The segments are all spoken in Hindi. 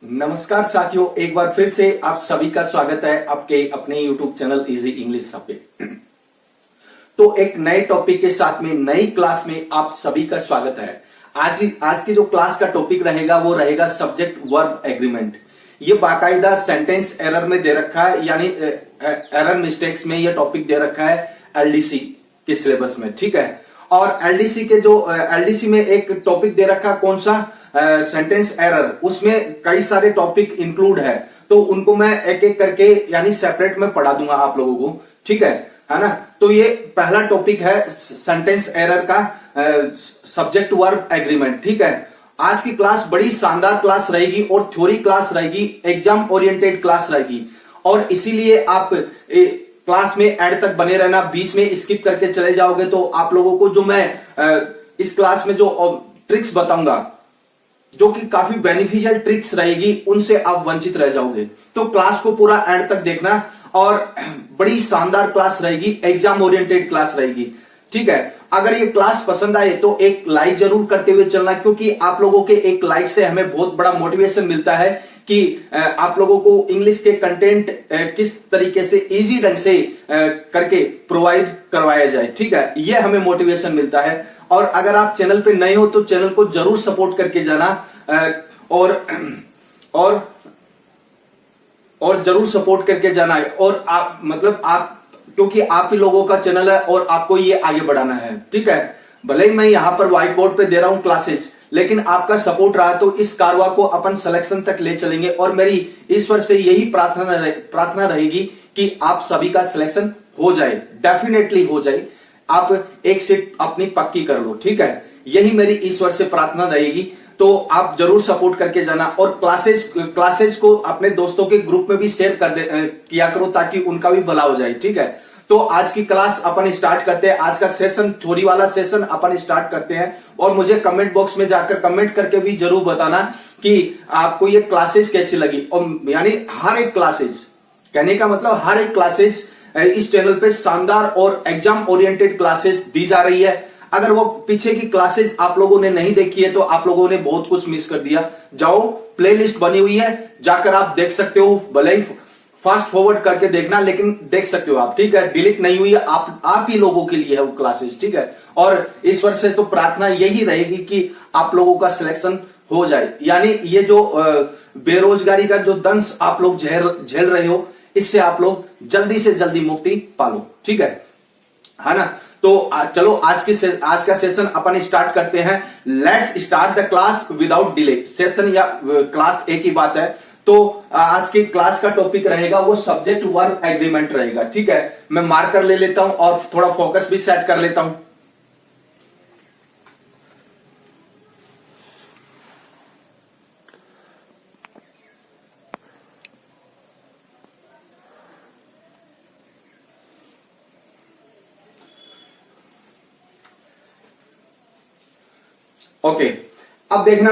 नमस्कार साथियों, एक बार फिर से आप सभी का स्वागत है आपके अपने YouTube चैनल इजी इंग्लिश पे। तो एक नए टॉपिक के साथ में नई क्लास में आप सभी का स्वागत है। आज की जो क्लास का टॉपिक रहेगा वो रहेगा सब्जेक्ट वर्ब एग्रीमेंट। ये बाकायदा सेंटेंस एरर में दे रखा है, यानी एरर मिस्टेक्स में ये टॉपिक दे रखा है एलडीसी के सिलेबस में, ठीक है। और एलडीसी में एक टॉपिक दे रखा कौन सा, सेंटेंस एरर, उसमें कई सारे टॉपिक इंक्लूड है। तो उनको मैं एक एक करके यानी सेपरेट में पढ़ा दूंगा आप लोगों को, ठीक है ना। तो ये पहला टॉपिक है सेंटेंस एरर का सब्जेक्ट वर्ब एग्रीमेंट, ठीक है। आज की क्लास बड़ी शानदार क्लास रहेगी और थ्योरी क्लास रहेगी, एग्जाम ओरिएंटेड क्लास रहेगी। और इसीलिए आप क्लास में एंड तक बने रहना, बीच में स्किप करके चले जाओगे तो आप लोगों को जो मैं इस क्लास में जो ट्रिक्स बताऊंगा, जो कि काफी बेनिफिशियल ट्रिक्स रहेगी, उनसे आप वंचित रह जाओगे। तो क्लास को पूरा एंड तक देखना और बड़ी शानदार क्लास रहेगी, एग्जाम ओरिएंटेड क्लास रहेगी, ठीक है। अगर ये क्लास पसंद आए तो एक लाइक जरूर करते हुए चलना, क्योंकि आप लोगों के एक लाइक से हमें बहुत बड़ा मोटिवेशन मिलता है कि आप लोगों को इंग्लिश के कंटेंट किस तरीके से इजी ढंग से करके प्रोवाइड करवाया जाए, ठीक है। ये हमें मोटिवेशन मिलता है। और अगर आप चैनल पे नए हो तो चैनल को जरूर सपोर्ट करके जाना और जरूर सपोर्ट करके जाना है। और आप क्योंकि आप ही लोगों का चैनल है और आपको ये आगे बढ़ाना है, ठीक है। भले ही मैं यहां पर व्हाइट बोर्ड पे दे रहा हूं क्लासेज, लेकिन आपका सपोर्ट रहा तो इस कारवा को अपन सिलेक्शन तक ले चलेंगे। और मेरी ईश्वर से यही प्रार्थना रहेगी कि आप सभी का सिलेक्शन हो जाए, डेफिनेटली हो जाए। आप एक सीट अपनी पक्की कर लो, ठीक है। यही मेरी ईश्वर से प्रार्थना रहेगी। तो आप जरूर सपोर्ट करके जाना और क्लासेस को अपने दोस्तों के ग्रुप में भी शेयर किया करो, ताकि उनका भी भला हो जाए, ठीक है। तो आज की क्लास अपन स्टार्ट करते हैं। आज का सेशन, थ्योरी वाला सेशन अपन स्टार्ट करते हैं। और मुझे कमेंट बॉक्स में जाकर कमेंट करके भी जरूर बताना कि आपको ये क्लासेस कैसी लगी। और यानी हर एक क्लासेज, कहने का मतलब हर एक क्लासेज इस चैनल पे शानदार और एग्जाम ओरिएंटेड क्लासेस दी जा रही है। अगर वो पीछे की क्लासेस आप लोगों ने नहीं देखी है तो आप लोगों ने बहुत कुछ मिस कर दिया। जाओ, प्लेलिस्ट बनी हुई है, जाकर आप देख सकते हो। भले ही फास्ट फॉरवर्ड करके देखना, लेकिन देख सकते हो आप, ठीक है। डिलीट नहीं हुई है, आप ही लोगों के लिए है वो क्लासेस, ठीक है। और ईश्वर से तो प्रार्थना यही रहेगी कि आप लोगों का सिलेक्शन हो जाए। यानी ये जो बेरोजगारी का जो दंश आप लोग झेल रहे हो, इससे आप लोग जल्दी से जल्दी मुक्ति पालो, ठीक है ना। तो चलो आज का सेशन अपन स्टार्ट करते हैं। Let's start the class without delay. Session या क्लास एक ही बात है। तो आज की क्लास का टॉपिक रहेगा वो सब्जेक्ट वर्ब एग्रीमेंट रहेगा, ठीक है। मैं मार्कर ले लेता हूं और थोड़ा फोकस भी सेट कर लेता हूं। ओके, अब देखना,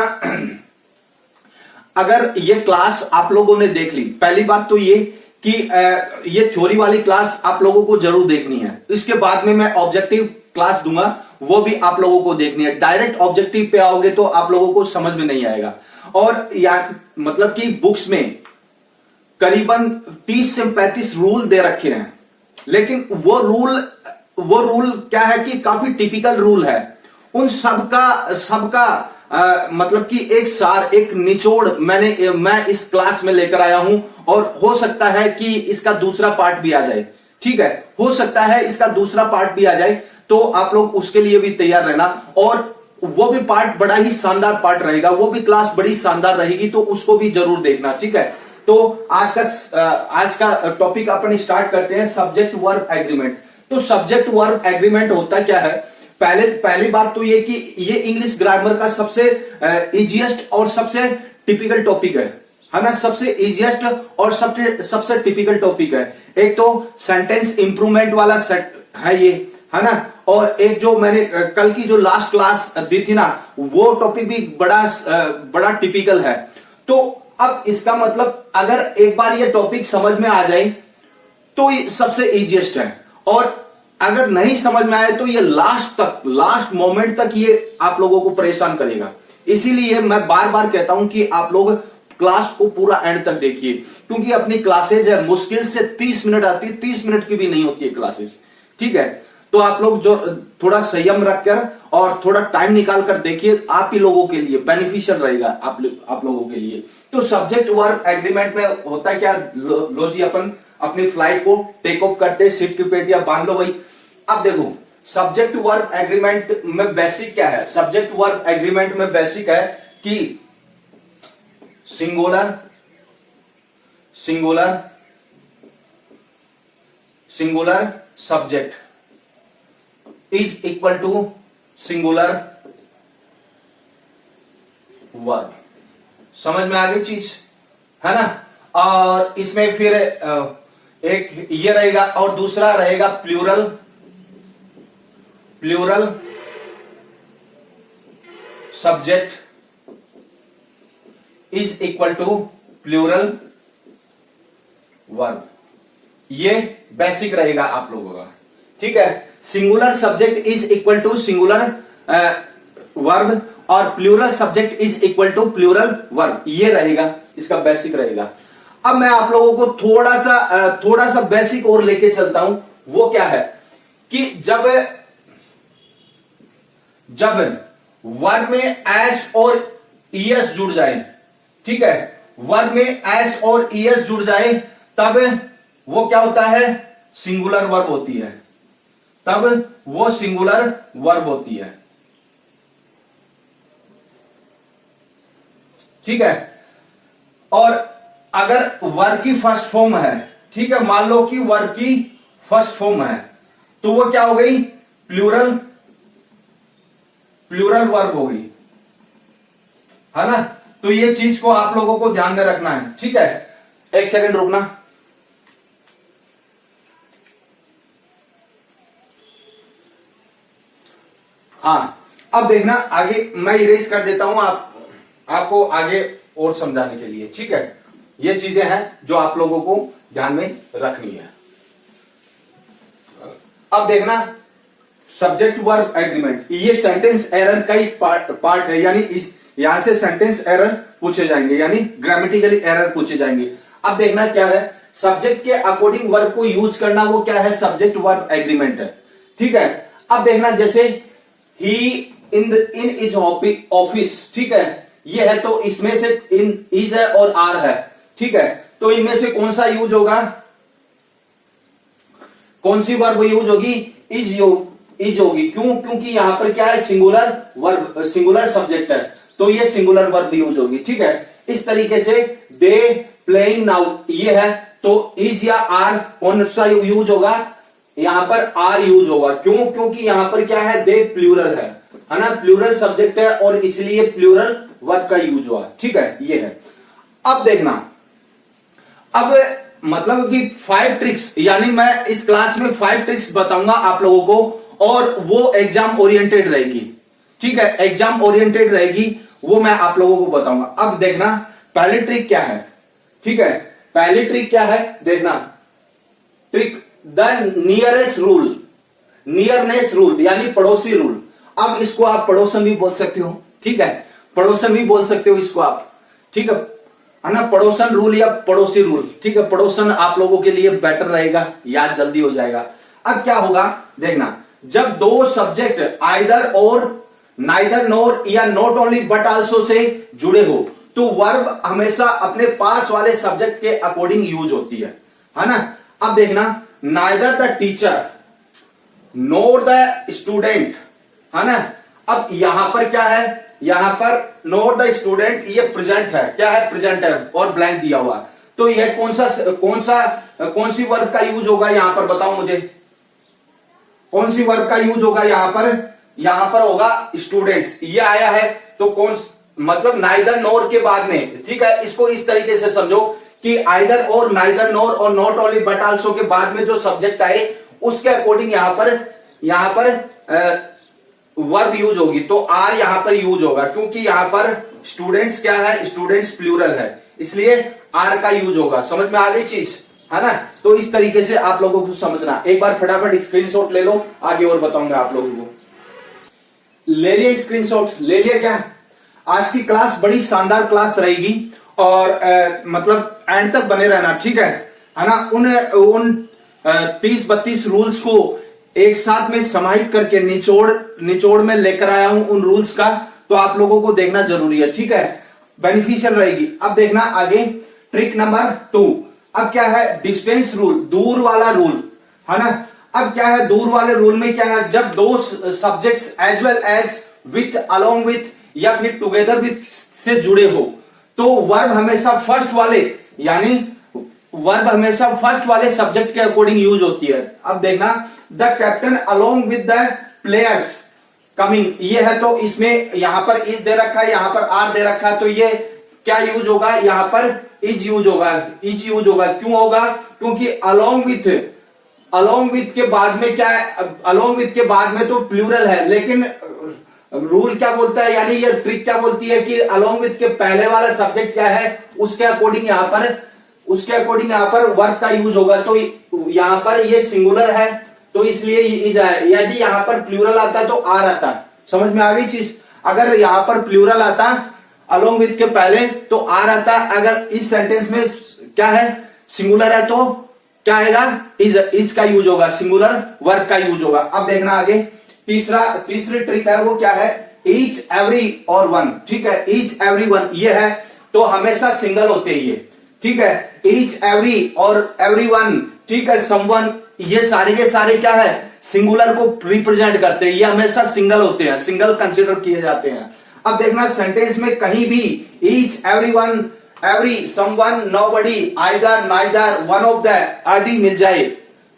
अगर ये क्लास आप लोगों ने देख ली, पहली बात तो ये कि ये थ्योरी वाली क्लास आप लोगों को जरूर देखनी है। इसके बाद में मैं ऑब्जेक्टिव क्लास दूंगा, वो भी आप लोगों को देखनी है। डायरेक्ट ऑब्जेक्टिव पे आओगे तो आप लोगों को समझ में नहीं आएगा। और मतलब कि बुक्स में करीबन 30 से 35 रूल दे रखे हैं, लेकिन वो रूल क्या है कि काफी टिपिकल रूल है। उन सबका मतलब कि एक सार, एक निचोड़ मैं इस क्लास में लेकर आया हूं। और हो सकता है कि इसका दूसरा पार्ट भी आ जाए, ठीक है। हो सकता है इसका दूसरा पार्ट भी आ जाए, तो आप लोग उसके लिए भी तैयार रहना। और वो भी पार्ट बड़ा ही शानदार पार्ट रहेगा, वो भी क्लास बड़ी शानदार रहेगी, तो उसको भी जरूर देखना, ठीक है। तो आज का टॉपिक अपन स्टार्ट करते हैं, सब्जेक्ट वर्ब एग्रीमेंट। तो सब्जेक्ट वर्ब एग्रीमेंट होता क्या है? पहली बात तो ये कि ये इंग्लिश ग्रामर का सबसे इजीएस्ट और सबसे टिपिकल टॉपिक है ना। सबसे इजीएस्ट और सबसे टिपिकल टॉपिक है। एक तो सेंटेंस इंप्रूवमेंट वाला सेट है ये, है ना। और एक जो मैंने कल की जो लास्ट क्लास दी थी ना, वो टॉपिक भी बड़ा टिपिकल है। तो अब इसका मतलब अगर एक बार ये टॉपिक समझ में आ जाए तो ये सबसे इजीएस्ट है। और अगर नहीं समझ में आए तो ये लास्ट मोमेंट तक ये आप लोगों को परेशान करेगा। इसीलिए मैं बार बार कहता हूं कि आप लोग क्लास को पूरा एंड तक देखिए, क्योंकि अपनी क्लासेज है मुश्किल से 30 मिनट आती है, 30 मिनट की भी नहीं होती है क्लासेज, ठीक है। तो आप लोग जो थोड़ा संयम रखकर और थोड़ा टाइम निकाल कर देखिए, आप ही लोगों के लिए बेनिफिशियल रहेगा, आप लोगों के लिए। तो सब्जेक्ट वर्ब एग्रीमेंट में होता है क्या, लो जी अपन अपनी फ्लाइट को टेक ऑफ करते, सीट की पेटियां बांध लो भाई। अब देखो सब्जेक्ट वर्ब एग्रीमेंट में बेसिक क्या है, सब्जेक्ट वर्ब एग्रीमेंट में बेसिक है कि singular singular singular subject is equal to singular verb. समझ में आ गई चीज, है ना। और इसमें फिर एक ये रहेगा और दूसरा रहेगा plural subject is equal to plural verb. ये बेसिक रहेगा आप लोगों का, ठीक है। Singular subject is equal to singular verb और plural subject is equal to plural verb, ये रहेगा, इसका बेसिक रहेगा। अब मैं आप लोगों को थोड़ा सा बेसिक और लेके चलता हूं। वो क्या है कि जब वर्ब में एस और ईएस जुड़ जाए, ठीक है, वर्ब में एस और ईएस जुड़ जाए तब वो क्या होता है, सिंगुलर वर्ब होती है, तब वो सिंगुलर वर्ब होती है, ठीक है। और अगर वर्ब की फर्स्ट फॉर्म है, ठीक है, मान लो कि वर्ब की फर्स्ट फॉर्म है, तो वो क्या हो गई, प्लूरल वर्ब हो गई, है ना। तो ये चीज को आप लोगों को ध्यान में रखना है, ठीक है। एक सेकंड रुकना। हाँ, अब देखना आगे मैं इरेज कर देता हूं आपको आगे और समझाने के लिए, ठीक है। ये चीजें हैं जो आप लोगों को ध्यान में रखनी है। अब देखना सब्जेक्ट वर्ब एग्रीमेंट, ये सेंटेंस एरर का ही पार्ट है, यानी यहां से सेंटेंस एरर पूछे जाएंगे, यानी ग्रामेटिकली एरर पूछे जाएंगे। अब देखना क्या है, सब्जेक्ट के अकॉर्डिंग वर्ब को यूज करना, वो क्या है, सब्जेक्ट वर्ब एग्रीमेंट है, ठीक है। अब देखना जैसे ही इन इज ऑफिस, ठीक है, ये है, तो इसमें से इन इज है और आर है, ठीक है। तो इनमें से कौन सा यूज होगा, कौन सी वर्ब यूज होगी, इज होगी। क्यों, क्योंकि यहां पर क्या है, सिंगुलर वर्ब, सिंगुलर सब्जेक्ट है, तो ये सिंगुलर वर्ब यूज होगी, ठीक है। इस तरीके से दे प्लेइंग नाउ ये है, तो इज या आर कौन सा यूज होगा, यहां पर आर यूज होगा। क्यों, क्योंकि यहां पर क्या है, दे प्लूरल है ना, प्लूरल सब्जेक्ट है और इसलिए प्लूरल वर्ब का यूज हुआ, ठीक है, ये है। अब देखना, अब मतलब कि 5 ट्रिक्स, यानी मैं इस क्लास में 5 ट्रिक्स बताऊंगा आप लोगों को, और वो एग्जाम ओरिएंटेड रहेगी, ठीक है, एग्जाम ओरिएंटेड रहेगी, वो मैं आप लोगों को बताऊंगा। अब देखना पहली ट्रिक क्या है, ठीक है, पहली ट्रिक क्या है, देखना trick the nearest rule, nearness rule यानी पड़ोसी रूल। अब इसको आप पड़ोसन भी बोल सकते हो, ठीक है, पड़ोसन भी बोल सकते हो इसको आप, ठीक है ना, पड़ोसन रूल या पड़ोसी रूल, ठीक है। पड़ोसन आप लोगों के लिए बेटर रहेगा, याद जल्दी हो जाएगा। अब क्या होगा, देखना, जब दो सब्जेक्ट आइदर और, नाइदर नोर या not only but also say जुड़े हो, तो वर्ब हमेशा अपने पास वाले सब्जेक्ट के अकॉर्डिंग यूज होती है ना। अब देखना, neither the teacher NOR the student, है ना। अब यहां पर क्या है, यहां पर नोट द स्टूडेंट, ये प्रेजेंट है, क्या है, प्रेजेंट है और ब्लैंक दिया हुआ, तो यह कौन सी वर्ब का यूज होगा, यहां पर बताओ मुझे, कौन सी वर्ब का यूज होगा यहां पर होगा स्टूडेंट्स, ये आया है, तो कौन, मतलब नाइदर नोर के बाद में, ठीक है। इसको इस तरीके से समझो कि आइदर और, नाइदर नोर और नॉट ओनली बट आल्सो के बाद में जो सब्जेक्ट आए उसके अकॉर्डिंग यहां पर वर्ब यूज होगी, तो आर यहां पर यूज होगा, क्योंकि यहां पर स्टूडेंट्स क्या है, स्टूडेंट्स प्लूरल है, इसलिए आर का यूज होगा। समझ में आ गई चीज, है ना। तो इस तरीके से आप लोगों को समझना, एक बार फटाफट स्क्रीनशॉट ले लो, आगे और बताऊंगा आप लोगों को। ले लिया स्क्रीनशॉट, ले लिया क्या। आज की क्लास बड़ी शानदार क्लास रहेगी और मतलब एंड तक बने रहना, ठीक है ना। उन 30-32 रूल्स को एक साथ में समाहित करके निचोड़ में लेकर आया हूं उन रूल्स का, तो आप लोगों को देखना जरूरी है, ठीक है, बेनिफिशियल रहेगी। अब देखना आगे ट्रिक नंबर 2। अब क्या है, डिस्टेंस रूल, दूर वाला रूल, है ना। अब क्या है, दूर वाले रूल में क्या है, जब दो subjects as well as with, along with या फिर टुगेदर विथ से जुड़े हो, तो वर्ब हमेशा फर्स्ट वाले, यानी वर्ब हमेशा फर्स्ट वाले सब्जेक्ट के अकॉर्डिंग यूज होती है। अब देखना, the captain along with the players coming, ये है तो इसमें यहां पर इज दे रखा है, यहां पर आर दे रखा है, तो ये क्या यूज होगा, यहां पर इज यूज होगा, इज यूज होगा। क्यों होगा, क्योंकि अलोंग विथ के बाद में क्या है, अलोंग विथ के बाद में तो प्लूरल है, लेकिन रूल क्या बोलता है, यानी ये ट्रिक क्या बोलती है कि अलोंग विथ के पहले वाला सब्जेक्ट क्या है, उसके अकॉर्डिंग यहां पर वर्ब का यूज होगा। तो यहां पर ये सिंगुलर है तो इसलिए इज है, यदि यहां पर प्लूरल आता तो आर आता। समझ में आ गई चीज। अगर यहां पर प्लूरल आता अलोंग विथ के पहले तो आर आता, अगर इस सेंटेंस में क्या है, सिंगुलर है तो क्या आएगा, इज का यूज होगा, सिंगुलर वर्ब का यूज होगा। अब देखना आगे तीसरी ट्रिक है, वो क्या है, ईच एवरी और वन, ठीक है, ईच एवरी वन ये है तो हमेशा सिंगल होते हैं ये, ठीक है, ईच एवरी और एवरी वन, ठीक है, समवन, ये सारे के सारे क्या है, सिंगुलर को रिप्रेजेंट करते हैं, ये हमेशा सिंगल होते हैं, सिंगल कंसीडर किए जाते हैं। अब देखना सेंटेंस में कहीं भी each, everyone, every, someone, nobody, either, neither, one of the आदि मिल जाए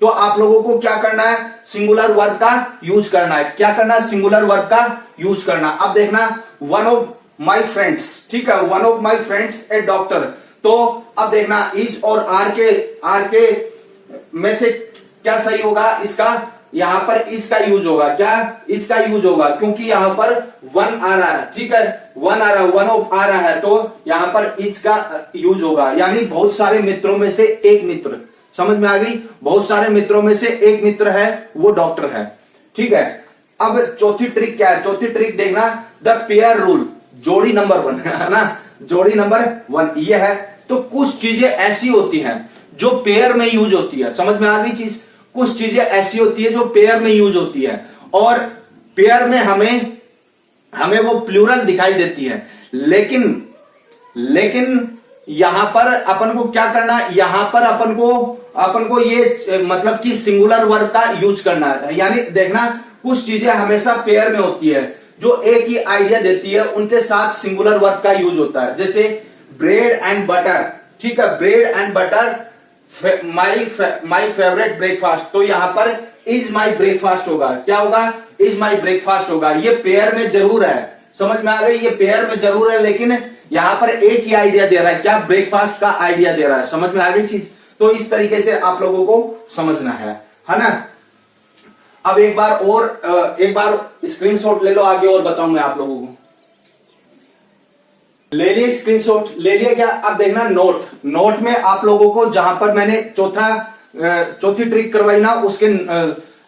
तो आप लोगों को क्या करना है, सिंगुलर वर्ब का यूज करना है। क्या करना है, सिंगुलर वर्ब का यूज करना। अब देखना, वन ऑफ माई फ्रेंड्स, ठीक है, one of my friends A doctor, तो अब देखना इज और आर के में से क्या सही होगा, इसका यहां पर इज का यूज होगा, क्या इज का यूज होगा, क्योंकि यहां पर वन आ रहा है, ठीक है, वन आ रहा है, वन ऑफ आ रहा है, तो यहां पर इज का यूज होगा, यानी बहुत सारे मित्रों में से एक मित्र। समझ में आ गई, बहुत सारे मित्रों में से एक मित्र है वो डॉक्टर है, ठीक है। अब चौथी ट्रिक क्या है, चौथी ट्रिक देखना, द पेयर रूल, जोड़ी नंबर 1 है ना, जोड़ी नंबर 1 ये है। तो कुछ चीजें ऐसी होती हैं जो पेयर में यूज होती है, समझ में आ गई चीज, कुछ चीजें ऐसी होती है जो पेयर में यूज होती है और पेयर में हमें वो प्लूरल दिखाई देती है, लेकिन यहां पर अपन को क्या करना है, यहां पर अपन को ये मतलब कि सिंगुलर वर्ब का यूज करना है। यानी देखना, कुछ चीजें हमेशा पेयर में होती है जो एक ही आइडिया देती है, उनके साथ सिंगुलर वर्ब का यूज होता है। जैसे ब्रेड एंड बटर, ठीक है, bread and butter my favourite breakfast, तो यहां पर इज माई ब्रेकफास्ट होगा, क्या होगा, इज माई ब्रेकफास्ट होगा। ये पेयर में जरूर है, समझ में आ गई, ये पेयर में जरूर है, लेकिन यहां पर एक ही आइडिया दे रहा है, क्या, ब्रेकफास्ट का आइडिया दे रहा है। समझ में आ गई चीज। तो इस तरीके से आप लोगों को समझना है ना। अब एक बार स्क्रीनशॉट ले लो आगे, और बताऊंगा आप लोगों को। ले लिए स्क्रीनशॉट, ले लिया क्या। अब देखना नोट में आप लोगों को जहां पर मैंने चौथी ट्रिक करवाई ना, उसके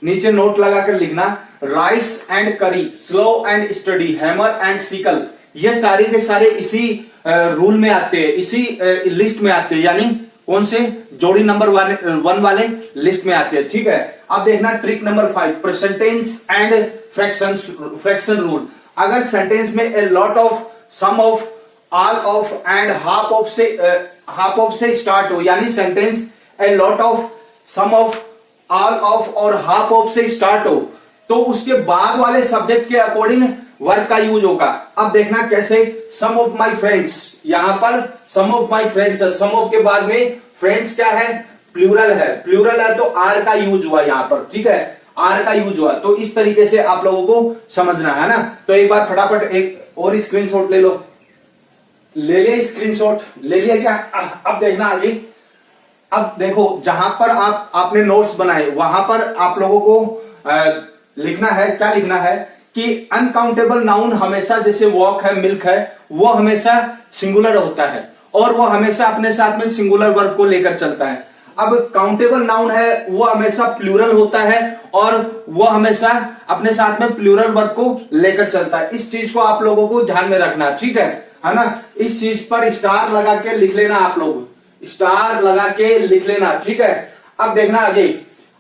नीचे नोट लगाकर लिखना, राइस एंड करी, slow and study, hammer and sickle, ये सारे के सारे इसी रूल में आते हैं, इसी लिस्ट में आते हैं, यानी कौन से, जोड़ी नंबर 1 वाले लिस्ट में आते हैं, ठीक है। अब देखना trick number 5, percentages and fraction rule. अगर सेंटेंस में a lot of, some of, all of and half of से स्टार्ट हो, यानी sentence a lot of, some of, all of और हाफ ऑफ से स्टार्ट हो, तो उसके बाद वाले सब्जेक्ट के अकॉर्डिंग वर्ब का यूज होगा। अब देखना कैसे, सम ऑफ माई फ्रेंड्स, यहां पर सम ऑफ माई फ्रेंड्स है, सम ऑफ के बाद में फ्रेंड्स क्या है, प्लूरल है तो आर का यूज हुआ यहां पर, ठीक है, आर का यूज हुआ। तो इस तरीके से आप लोगों को समझना है ना। तो एक बार फटाफट एक और स्क्रीनशॉट ले लो, ले लिया स्क्रीनशॉट, ले लिया क्या। अब देखना आगे, अब देखो जहां पर आपने नोट्स बनाए वहां पर आप लोगों को लिखना है, क्या लिखना है कि अनकाउंटेबल नाउन हमेशा, जैसे वॉक है, मिल्क है, वो हमेशा सिंगुलर होता है और वो हमेशा अपने साथ में सिंगुलर वर्ब को लेकर चलता है। अब काउंटेबल नाउन है वो हमेशा प्लूरल होता है और वो हमेशा अपने साथ में प्लूरल वर्ब को लेकर चलता है। इस चीज को आप लोगों को ध्यान में रखना, ठीक है ना। इस चीज पर स्टार लगा के लिख लेना, आप लोग स्टार लगा के लिख लेना, ठीक है। अब देखना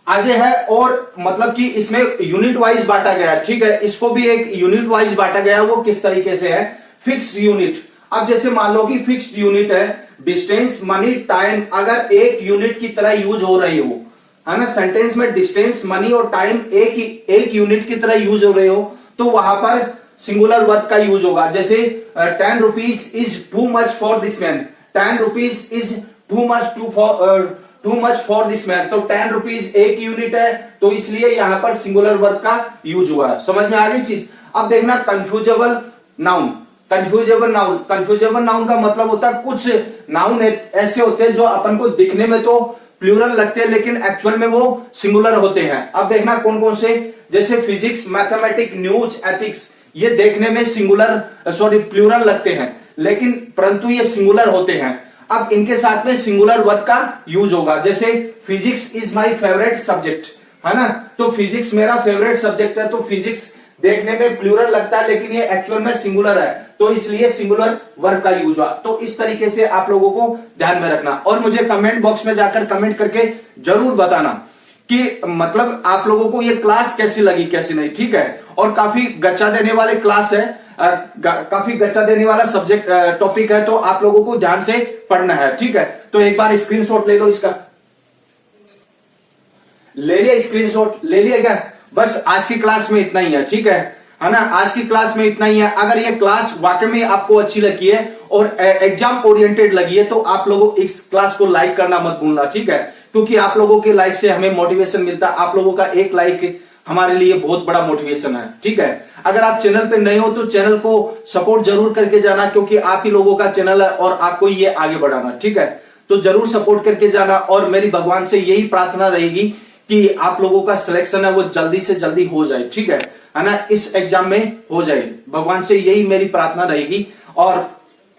आगे है, और मतलब कि इसमें यूनिट वाइज बांटा गया, ठीक है। इसको भी एक यूनिट वाइज बांटा गया, वो किस तरीके से है, फिक्स्ड यूनिट। अब जैसे मान लो कि फिक्स्ड यूनिट है, डिस्टेंस, मनी, टाइम अगर एक यूनिट की तरह यूज हो रही हो, है ना, सेंटेंस में डिस्टेंस, मनी और टाइम एक यूनिट की तरह यूज हो रहे हो, तो वहां पर सिंगुलर वर्ब का यूज होगा। जैसे 10 rupees is too much for this man, 10 rupees is too much for this man. तो 10 रुपीज एक यूनिट है, तो इसलिए यहां पर सिंगुलर वर्ब का यूज हुआ है। समझ में आ गई चीज। अब देखना कंफ्यूजेबल नाउन। कंफ्यूजेबल नाउन का मतलब होता है कुछ नाउन ऐसे होते हैं जो अपन को दिखने में तो प्लूरल लगते हैं लेकिन एक्चुअल में वो सिंगुलर होते हैं। अब देखना कौन कौन से, जैसे फिजिक्स, मैथमेटिक्स, न्यूज, एथिक्स, ये देखने में प्लूरल लगते हैं लेकिन परंतु ये सिंगुलर होते हैं। अब इनके साथ में सिंगुलर वर्ब का यूज होगा। जैसे physics is my favourite subject, है ना, तो फिजिक्स मेरा फेवरेट सब्जेक्ट है, तो फिजिक्स देखने में प्लूरल लगता है लेकिन ये एक्चुअल में सिंगुलर है, तो इसलिए सिंगुलर वर्ब का यूज हुआ। तो इस तरीके से आप लोगों को ध्यान में रखना, और मुझे कमेंट बॉक्स में जाकर कमेंट करके जरूर बताना कि मतलब आप लोगों को ये क्लास कैसी लगी, कैसी नहीं, ठीक है। और काफी गच्चा देने वाले क्लास है, काफी गच्चा देने वाला सब्जेक्ट टॉपिक है, तो आप लोगों को ध्यान से पढ़ना है, ठीक है। तो एक बार स्क्रीनशॉट ले लो, इसका ले लिया, स्क्रीनशॉट ले लिया क्या। बस आज की क्लास में इतना ही है, ठीक है ना। आज की क्लास में इतना ही है। अगर ये क्लास वाकई में आपको अच्छी लगी है और एग्जाम ओरिएंटेड लगी है तो आप लोगों इस क्लास को लाइक करना मत भूलना, ठीक है, क्योंकि आप लोगों के लाइक से हमें मोटिवेशन मिलता है। आप लोगों का एक लाइक हमारे लिए बहुत बड़ा मोटिवेशन है, ठीक है। अगर आप चैनल पे नए हो तो चैनल को सपोर्ट जरूर करके जाना, क्योंकि आप ही लोगों का चैनल है और आपको ये आगे बढ़ाना, ठीक है। तो जरूर सपोर्ट करके जाना, और मेरी भगवान से यही प्रार्थना रहेगी कि आप लोगों का सिलेक्शन है वो जल्दी से जल्दी हो जाए, ठीक है ना, इस एग्जाम में हो जाए। भगवान से यही मेरी प्रार्थना रहेगी, और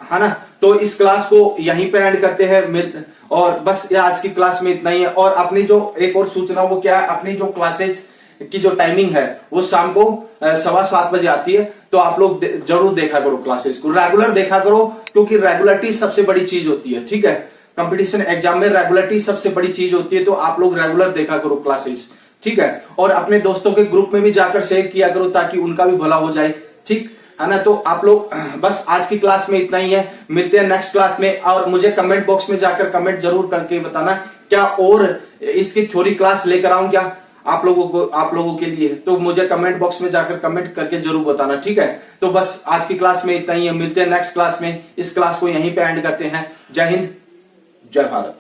है ना। तो इस क्लास को यहीं पे एंड करते हैं, और बस ये आज की क्लास में इतना ही है। और अपनी जो एक और सूचना वो क्या है, अपनी जो क्लासेस की जो टाइमिंग है वो शाम को 7:15 बजे आती है, तो आप लोग जरूर देखा करो क्लासेस को, रेगुलर देखा करो, क्योंकि रेगुलरिटी सबसे बड़ी चीज होती है, ठीक है। कंपटीशन एग्जाम में रेगुलरिटी सबसे बड़ी चीज होती है, तो आप लोग रेगुलर देखा करो क्लासेस, ठीक है। और अपने दोस्तों के ग्रुप में भी जाकर शेयर किया करो ताकि उनका भी भला हो जाए, ठीक है ना। तो आप लोग बस आज की क्लास में इतना ही है, मिलते हैं नेक्स्ट क्लास में। और मुझे कमेंट बॉक्स में जाकर कमेंट जरूर करके बताना क्या और इसकी थ्योरी क्लास लेकर आऊं क्या आप लोगों के लिए, तो मुझे कमेंट बॉक्स में जाकर कमेंट करके जरूर बताना, ठीक है। तो बस आज की क्लास में इतना ही है, मिलते हैं नेक्स्ट क्लास में। इस क्लास को यहीं पे एंड करते हैं। जय हिंद, जय भारत।